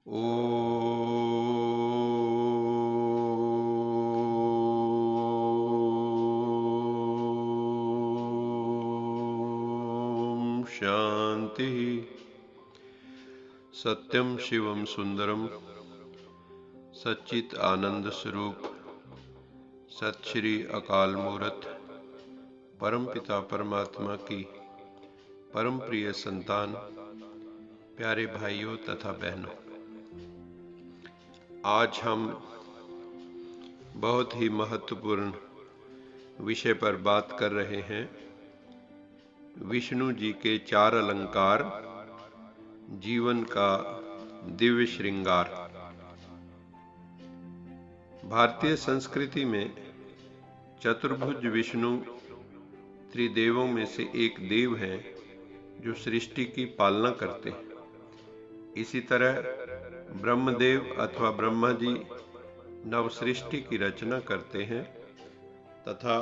ओम शांति। सत्यम शिवम सुंदरम सच्चित आनंद स्वरूप सत श्री अकाल मूरत परम पिता परमात्मा की परम प्रिय संतान, प्यारे भाइयों तथा बहनों, आज हम बहुत ही महत्वपूर्ण विषय पर बात कर रहे हैं। विष्णु जी के 4 अलंकार, जीवन का दिव्य श्रृंगार। भारतीय संस्कृति में चतुर्भुज विष्णु त्रिदेवों में से एक देव हैं जो सृष्टि की पालना करते हैं। इसी तरह ब्रह्मदेव अथवा ब्रह्मा जी नव सृष्टि की रचना करते हैं तथा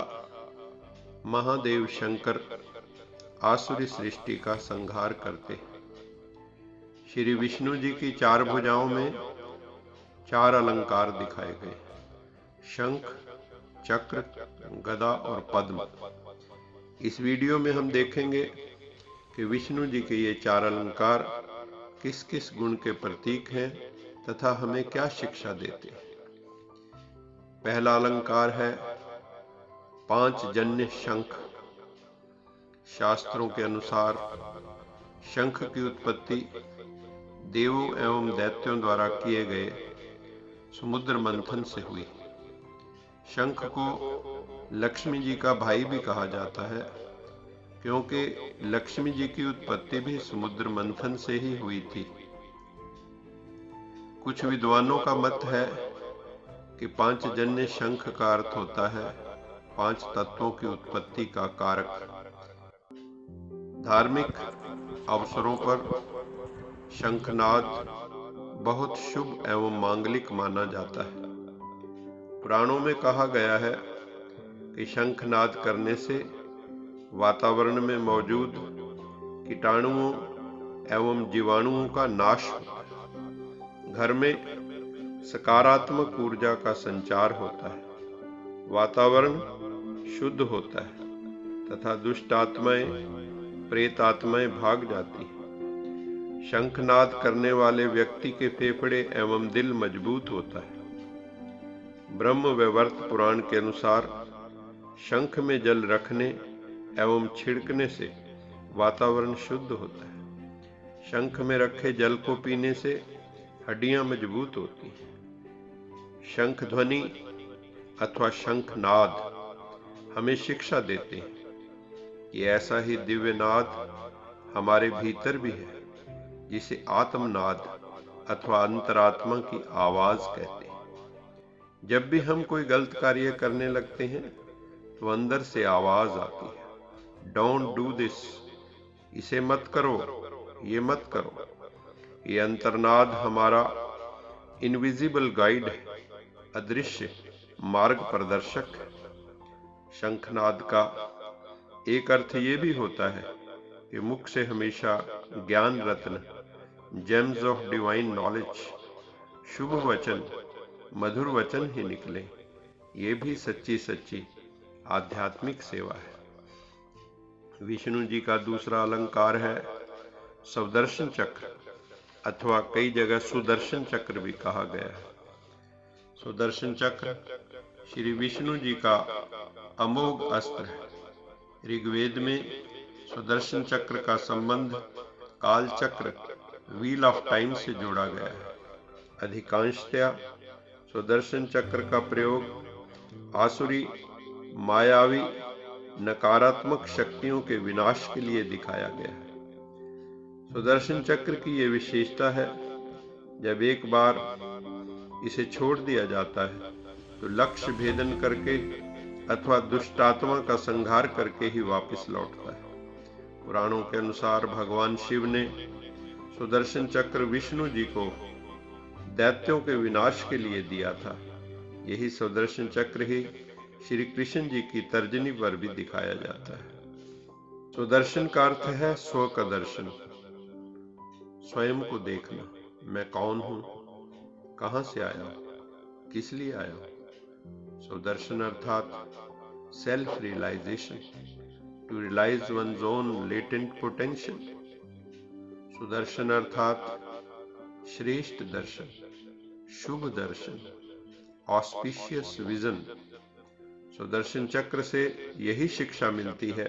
महादेव शंकर आसुरी सृष्टि का संहार करते हैं। श्री विष्णु जी की 4 भुजाओं में 4 अलंकार दिखाए गए: शंख, चक्र, गदा और पद्म। इस वीडियो में हम देखेंगे कि विष्णु जी के ये 4 अलंकार किस किस गुण के प्रतीक हैं तथा हमें क्या शिक्षा देते हैं। पहला अलंकार है 5 जन्य शंख। शास्त्रों के अनुसार शंख की उत्पत्ति देवों एवं दैत्यों द्वारा किए गए समुद्र मंथन से हुई। शंख को लक्ष्मी जी का भाई भी कहा जाता है, क्योंकि लक्ष्मी जी की उत्पत्ति भी समुद्र मंथन से ही हुई थी। कुछ विद्वानों का मत है कि 5 जन्य शंख का अर्थ होता है 5 तत्वों की उत्पत्ति का कारक। धार्मिक अवसरों पर शंखनाद बहुत शुभ एवं मांगलिक माना जाता है। पुराणों में कहा गया है कि शंखनाद करने से वातावरण में मौजूद कीटाणुओं एवं जीवाणुओं का नाश होता है। घर में सकारात्मक ऊर्जा का संचार होता है, वातावरण शुद्ध होता है तथा दुष्ट आत्माएं, प्रेत आत्माएं भाग जाती हैं। शंखनाद करने वाले व्यक्ति के फेफड़े एवं दिल मजबूत होता है। ब्रह्म वैवर्त पुराण के अनुसार शंख में जल रखने एवं छिड़कने से वातावरण शुद्ध होता है। शंख में रखे जल को पीने से हड्डियां मजबूत होती हैं। शंख ध्वनि अथवा शंखनाद हमें शिक्षा देते हैं कि ऐसा ही दिव्य नाद हमारे भीतर भी है, जिसे आत्मनाद अथवा अंतरात्मा की आवाज कहते हैं। जब भी हम कोई गलत कार्य करने लगते हैं तो अंदर से आवाज आती है, डोंट डू दिस, इसे मत करो, ये मत करो। ये अंतर्नाद हमारा इनविजिबल गाइड है, अदृश्य मार्ग प्रदर्शक है। शंखनाद का एक अर्थ ये भी होता है कि मुख से हमेशा ज्ञान रत्न, जेम्स ऑफ डिवाइन नॉलेज, शुभ वचन, मधुर वचन ही निकले। ये भी सच्ची सच्ची आध्यात्मिक सेवा है। विष्णु जी का दूसरा अलंकार है सुदर्शन चक्र, अथवा कई जगह सुदर्शन चक्र भी कहा गया है। सुदर्शन चक्र श्री विष्णु जी का अमोघ अस्त्र है। ऋग्वेद में सुदर्शन चक्र का संबंध काल चक्र, व्हील ऑफ टाइम से जोड़ा गया है। अधिकांशतया सुदर्शन चक्र का प्रयोग आसुरी, मायावी, नकारात्मक शक्तियों के विनाश के लिए दिखाया गया है। सुदर्शन चक्र की ये विशेषता है, जब एक बार इसे छोड़ दिया जाता है तो लक्ष्य भेदन करके अथवा दुष्टात्मा का संहार करके ही वापस लौटता है। पुराणों के अनुसार भगवान शिव ने सुदर्शन चक्र विष्णु जी को दैत्यों के विनाश के लिए दिया था। यही सुदर्शन चक्र ही श्री कृष्ण जी की तर्जनी पर भी दिखाया जाता है। सुदर्शन का अर्थ है स्व का दर्शन, स्वयं को देखना। मैं कौन हूँ, कहाँ से आया हूँ, किस लिए आया हूँ। सुदर्शन अर्थात self realization, to realize one's own latent potential. सुदर्शन अर्थात श्रेष्ठ दर्शन, शुभ दर्शन, ऑस्पिशियस विजन। सुदर्शन चक्र से यही शिक्षा मिलती है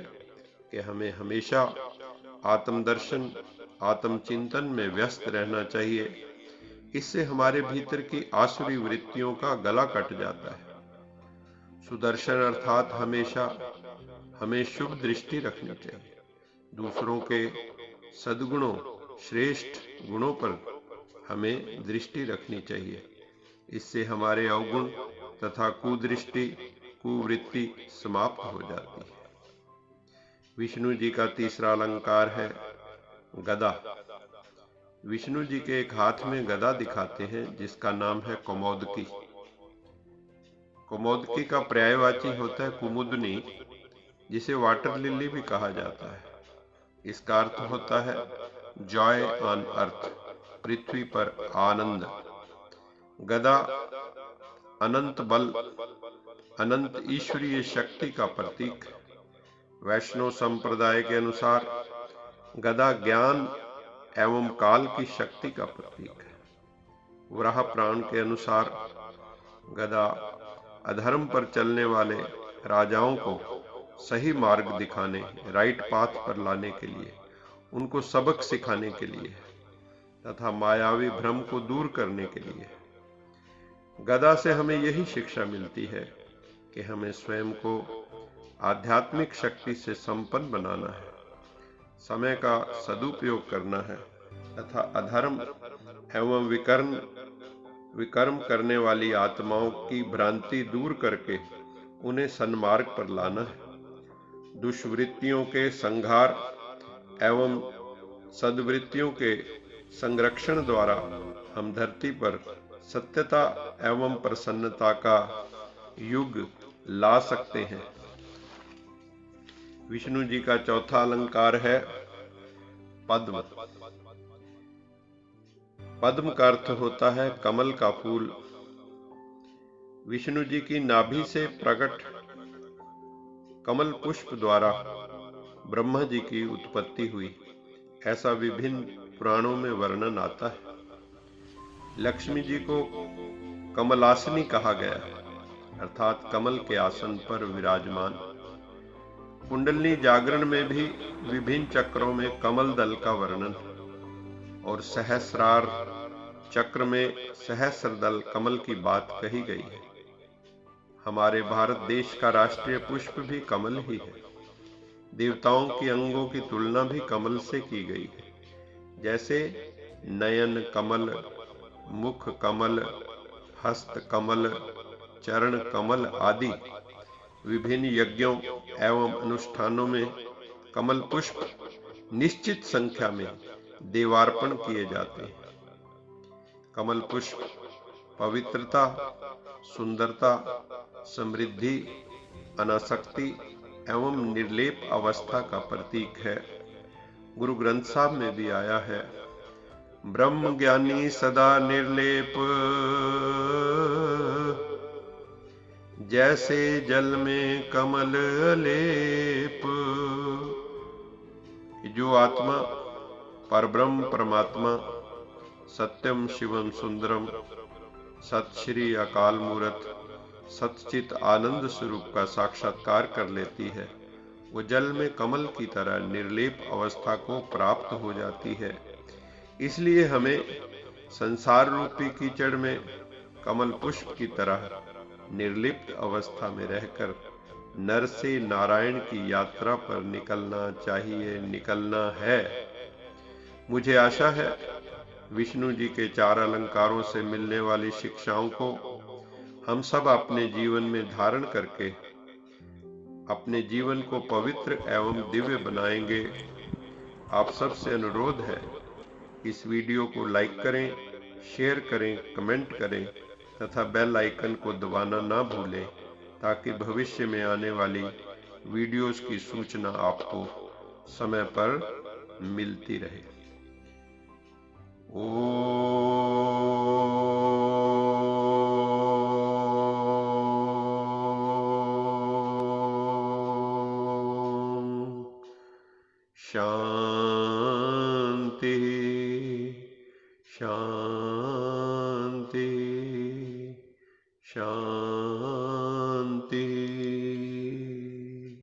कि हमें हमेशा आत्मदर्शन, आत्मचिंतन में व्यस्त रहना चाहिए। इससे हमारे भीतर की आसुरी वृत्तियों का गला कट जाता है। सुदर्शन अर्थात हमेशा हमें शुभ दृष्टि रखनी चाहिए। दूसरों के सद्गुणों, श्रेष्ठ गुणों पर हमें दृष्टि रखनी चाहिए। इससे हमारे अवगुण तथा कुदृष्टि, कुवृत्ति समाप्त हो जाती है। विष्णु जी का तीसरा अलंकार है गदा। विष्णु जी के एक हाथ में गदा दिखाते हैं जिसका नाम है कौमोदकी। कौमोदकी का पर्यायवाची होता है कुमुदनी, जिसे वाटर लिली भी कहा जाता है। इसका अर्थ होता है जॉय ऑन अर्थ, पृथ्वी पर आनंद। गदा अनंत बल, अनंत ईश्वरीय शक्ति का प्रतीक। वैष्णव संप्रदाय के अनुसार गदा ज्ञान एवं काल की शक्ति का प्रतीक है। वराह पुराण के अनुसार गदा अधर्म पर चलने वाले राजाओं को सही मार्ग दिखाने, राइट पाथ पर लाने के लिए, उनको सबक सिखाने के लिए तथा मायावी भ्रम को दूर करने के लिए। गदा से हमें यही शिक्षा मिलती है कि हमें स्वयं को आध्यात्मिक शक्ति से संपन्न बनाना है, समय का सदुपयोग करना है तथा अधर्म एवं विकर्म करने वाली आत्माओं की भ्रांति दूर करके उन्हें सन्मार्ग पर लाना है। दुष्वृत्तियों के संहार एवं सद्वृत्तियों के संरक्षण द्वारा हम धरती पर सत्यता एवं प्रसन्नता का युग ला सकते हैं। विष्णु जी का चौथा अलंकार है पद्म। पद्म का अर्थ होता है कमल का फूल। विष्णु जी की नाभि से प्रकट कमल पुष्प द्वारा ब्रह्मा जी की उत्पत्ति हुई, ऐसा विभिन्न पुराणों में वर्णन आता है। लक्ष्मी जी को कमलासनी कहा गया है, अर्थात कमल के आसन पर विराजमान। कुंडलिनी जागरण में भी विभिन्न चक्रों में कमल दल का वर्णन और सहस्रार चक्र में सहस्र दल कमल की बात कही गई है। हमारे भारत देश का राष्ट्रीय पुष्प भी कमल ही है। देवताओं की अंगों की तुलना भी कमल से की गई है, जैसे नयन कमल, मुख कमल, हस्त कमल, चरण कमल आदि। विभिन्न यज्ञों एवं अनुष्ठानों में कमल पुष्प निश्चित संख्या में देवार्पण किए जाते हैं। कमल पुष्प पवित्रता, सुंदरता, समृद्धि, अनासक्ति एवं निर्लेप अवस्था का प्रतीक है। गुरु ग्रंथ साहब में भी आया है, ब्रह्म ज्ञानी सदा निर्लेप, जैसे जल में कमल लेप। जो आत्मा परब्रह्म परमात्मा सत्यम शिवम सुंदरम सत श्री अकाल मूर्त सतचित आनंद स्वरूप का साक्षात्कार कर लेती है, वो जल में कमल की तरह निर्लेप अवस्था को प्राप्त हो जाती है। इसलिए हमें संसार रूपी कीचड़ में कमल पुष्प की तरह निर्लिप्त अवस्था में रहकर नर से नारायण की यात्रा पर निकलना चाहिए, निकलना है। मुझे आशा है विष्णु जी के 4 अलंकारों से मिलने वाली शिक्षाओं को हम सब अपने जीवन में धारण करके अपने जीवन को पवित्र एवं दिव्य बनाएंगे। आप सबसे अनुरोध है, इस वीडियो को लाइक करें, शेयर करें, कमेंट करें तथा बेल आइकन को दबाना ना भूलें, ताकि भविष्य में आने वाली वीडियोस की सूचना आपको समय पर मिलती रहे। शांति शांति शांति।